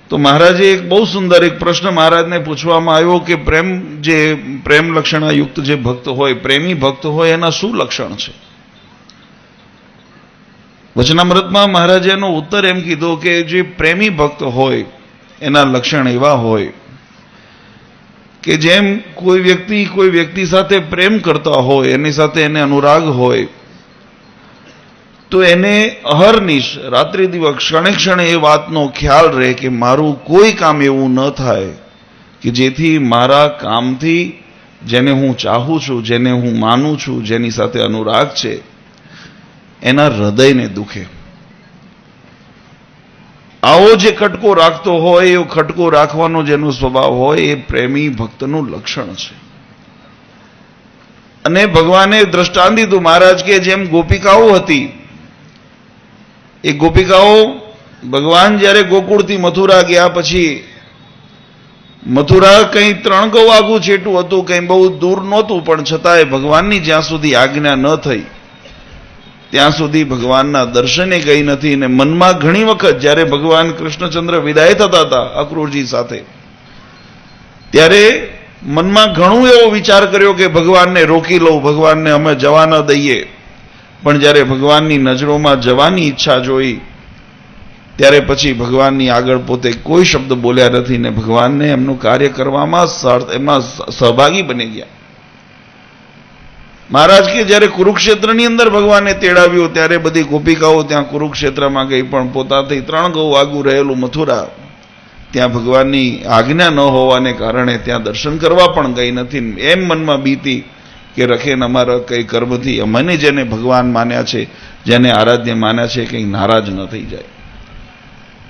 તો મહારાજે એક બહુ સુંદર એક પ્રશ્ન મહારાજને પૂછવામાં આવ્યો કે પ્રેમ લક્ષણાયુક્ત જે ભક્ત હોય, પ્રેમી ભક્ત હોય, એના શું લક્ષણ છે? વચનામૃતમાં મહારાજે એનો ઉત્તર એમ કીધો કે જે પ્રેમી ભક્ત હોય એના લક્ષણ એવા હોય કે જેમ કોઈ વ્યક્તિ સાથે પ્રેમ કરતા હોય, એની સાથે એને અનુરાગ હોય, તો એને અહર્નિશ રાત્રિ દિવસ ક્ષણે ક્ષણે એ વાતનો ખ્યાલ રહે કે મારું કોઈ કામ એવું ન થાય કે જેથી મારા કામથી જેને હું ચાહું છું, જેને હું માનું છું, જેની સાથે અનુરાગ છે, એના હૃદયને દુખે. આવો જે ખટકો રાખતો હોય, એ ખટકો રાખવાનો જેનો સ્વભાવ હોય, એ પ્રેમી ભક્તનું લક્ષણ છે. અને ભગવાને દ્રષ્ટાંત દીધું. મહારાજ કે જેમ ગોપિકાઓ હતી, એ ગોપિકાઓ ભગવાન જ્યારે ગોકુળથી મથુરા ગયા પછી, મથુરા કંઈ 3 ગૌ આગું છેટું હતું, કંઈ બહુ દૂર નહોતું, પણ છતાંય ભગવાનની જ્યાં સુધી આજ્ઞા ન થઈ ત્યાં સુધી ભગવાનના દર્શને ગઈ નથી. અને મનમાં ઘણી વખત જ્યારે ભગવાન કૃષ્ણચંદ્ર વિદાય થતા હતા અક્રૂરજી સાથે, ત્યારે મનમાં ઘણું એવો વિચાર કર્યો કે ભગવાનને રોકી લઉં, ભગવાનને અમે જવા ન દઈએ. પણ જ્યારે ભગવાનની નજરોમાં જવાની ઈચ્છા જોઈ, ત્યારે પછી ભગવાનની આગળ પોતે કોઈ શબ્દ બોલ્યા નથી ને ભગવાનને એમનું કાર્ય કરવામાં એમાં સહભાગી બની ગયા. મહારાજ કે જ્યારે કુરુક્ષેત્રની અંદર ભગવાને તેડાવ્યો, ત્યારે બધી ગોપિકાઓ ત્યાં કુરુક્ષેત્રમાં ગઈ, પણ પોતાથી 3 ગૌ આગું રહેલું મથુરા, ત્યાં ભગવાનની આજ્ઞા ન હોવાને કારણે ત્યાં દર્શન કરવા પણ ગઈ નથી. એમ મનમાં બીતી કે રખેન અમારા કઈ કર્મથી અમને જેને ભગવાન માન્યા છે, જેને આરાધ્ય માન્યા છે, કંઈ નારાજ ન થઈ જાય.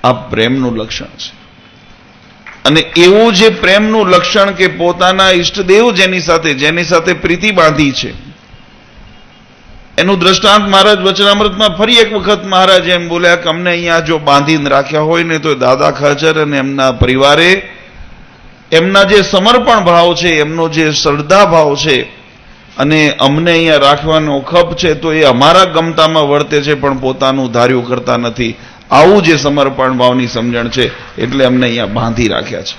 આ પ્રેમનું લક્ષણ છે. અને એવું જે પ્રેમનું લક્ષણ કે પોતાના ઈષ્ટદેવ જેની સાથે પ્રીતિ બાંધી છે, એનું દ્રષ્ટાંત મહારાજ વચનામૃતમાં ફરી એક વખત મહારાજ એમ બોલ્યા કે અમને અહીંયા જો બાંધીને રાખ્યા હોય ને, તો દાદા ખાચર અને એમના પરિવારે એમના જે સમર્પણ ભાવ છે, એમનો જે શ્રદ્ધા ભાવ છે, અને અમને અહીંયા રાખવાનો ખપ છે, તો એ અમારા ગમતામાં વર્તે છે, પણ પોતાનું ધાર્યું કરતા નથી. આવું જે સમર્પણ ભાવની સમજણ છે, એટલે અમને અહીંયા બાંધી રાખ્યા છે.